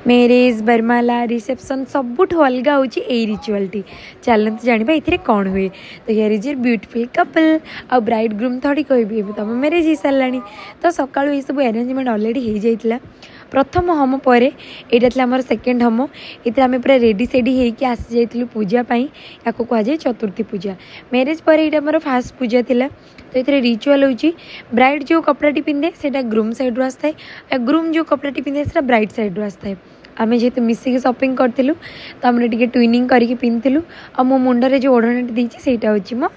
Marriage बरमाला reception सबुठ अलग हूँ ritual T चलते जाना ये कौन हुए। तो here is your beautiful couple a bride groom थोड़ी कहबी तुम मैरेज हो सारा। तो सका ये सब अरेंजमेंट अलरेडी हो जाता। प्रथम होम पर यहाँ आम सेकेंड होम ये आम पूरा रेडी सेडी होगी आसी जाइलु पूजापाई या कहुए चतुर्थी पूजा। मैरेज पर ये आम फास्ट पूजा थिला। तो ये रिचुअल हूँ ब्राइड जो कपड़ाटी पिंधे से ग्रूम साइड रू आसता है ग्रूम जो कपड़ाटी पिंधे से ब्राइड साइड रू आसता है। आम जेहतु मिसिक शॉपिंग करूँ तो आम टे ट्विनिंग करके पिंधलु आ मो मुंडे जो ओढ़णाटी देती से हूँ मो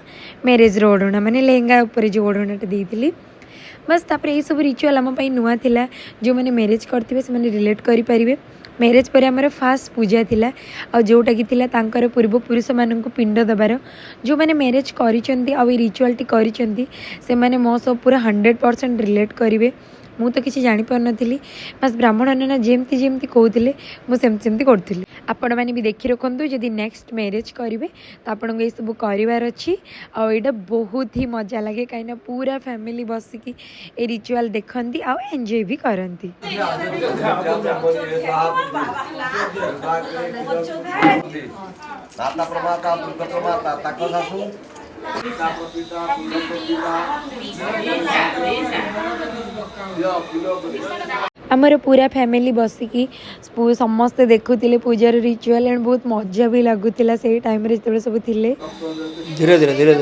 मैरेज ओढ़णा माने लेहेंगा उपर जो ओढ़णाटी देती। बस तापर ये सब रिचुअल आम नुआ थिला जो मैंने मैरेज करते से रिलेट करें। मैरेज पर आमर फास्ट पूजा थिला आ जोटा कि थिला तांकर पूर्वपुरुष मानक पिंड दबार जो मैंने मैरेज करिसेंती आ रिचुअल टी करिसेंती से माने मो सब पूरा 100% रिलेट करेंगे। मु तो किसी जानी पार नथिली बस ब्राह्मण नाना जेमती जेमती कहते मुझे करी। आपण मैंने भी देखी रखु जदि नेक्स्ट मैरेज करेंगे तो आपको ये सब करार अच्छी आईटा बहुत ही मजा लगे कहीं पूरा फैमिली बसिकी ये रिचुअल देखती आ एंजॉय भी करती। आमर पूरा फैमिली बसिकी समस्ते देखुले पूजार रिचुअल एंड बहुत मजा भी लगुला से टाइम जो सब थे। धीरे धीरे धीरे धीरे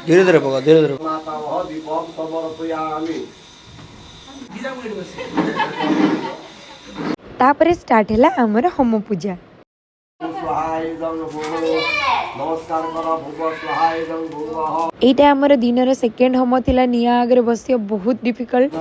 धीरे धीरे पका धीरे धीरे तापर स्टार्ट है आमर होम पूजा। यहाँ आमर दिन सेकेंड होम थिला निया आगे बस बहुत डिफिकल्ट।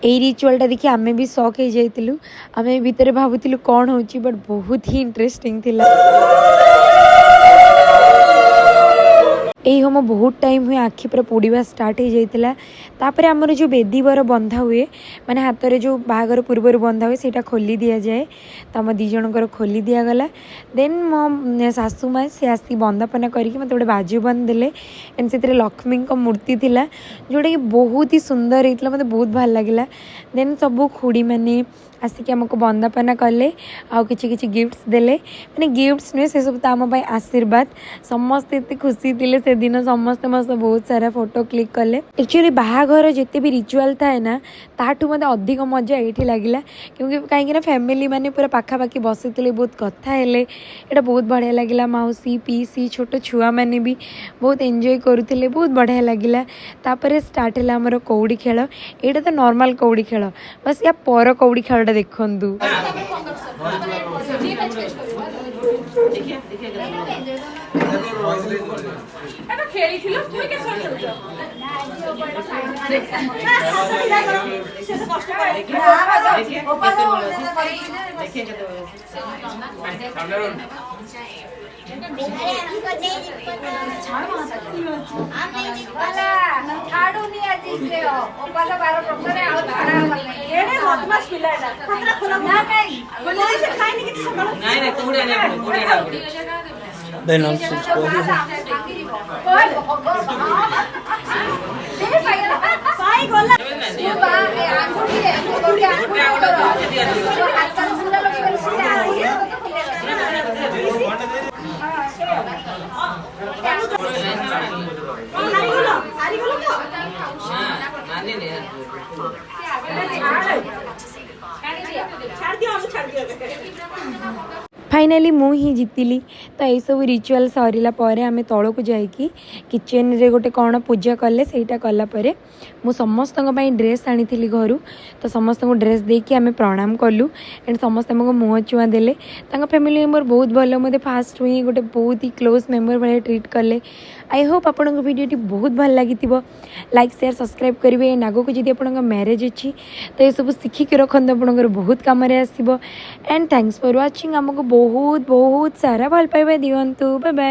यही रिचुअलटा देखिए आमे भी शॉक हो जाइलु। आमे भितर भावुलु कौन होची बट बहुत ही इंटरेस्टिंग थिला। यही होम बहुत टाइम हुए आखि पूरा पोड़ा स्टार्ट हो जाता। तापर आमर जो बेदी बर बंधा हुए माने हाथ में जो बाहागर पूर्व बंधा हुए सेटा खोली दि जाए तो आम दी जनकर खोली दिगला। देन मो सासू माँ से आसी बंदापना करके मत गोटे बाजू बंद देले एंड से लक्ष्मी मूर्ति थिला जोटा कि बहुत ही सुंदर होता मतलब बहुत भल लगे। देन सबू खुड़ी मैंने आसिक आमको बंदापना कले आउ किछि गिफ्ट्स देले माने गिफ्ट्स नुहे से सब तो आम आशीर्वाद समस्ते एत खुशी थे से दिन समस्ते मत बहुत सारा फोटो क्लिक कले। एक्चुअली बाहाघर जिते भी रिचुअल थाए ना ताठू मत अधिक मजा ये लगिला क्योंकि कहीं फैमिली माने पूरा पाखापाखि बसी बहुत कथा हेले ये बहुत बढ़िया लगिला। मौसी पीसी छोट छुआ मैंने भी बहुत एंजॉय करुले बहुत बढ़िया लगिला। तापर स्टार्ट है आमर कौड़ी खेल यहाँ तो नॉर्मल कौड़ी खेल बस या पर कौड़ी खेल देखु। फाइनाली मु ही जीतिली। तो यही सब रिचुअल सरला आम तौल को जाकि किचेन रे गोटे कौन पूजा कले सेटा कलापर मु समस्त ड्रेस आनी घर तो समस्त ड्रेस देकी आम प्रणाम कलु एंड समस्त मुँह चुआ देले। फैमिली मेम्बर बहुत भल मत फास्ट हुई गोटे बहुत ही क्लोज मेम्बर भाई ट्रीट कले। आई होप आपण वीडियो बहुत भल लगी लाइक शेयर सब्सक्राइब करेंगे एंड आगो को जब आप मैरेज अच्छी तो ये सब शिखिक रखते आप बहुत कम आसो एंड थैंक्स फॉर वाचिंग। आमको बहुत बहुत सारा भल पाइबा दियंतु। Bye bye.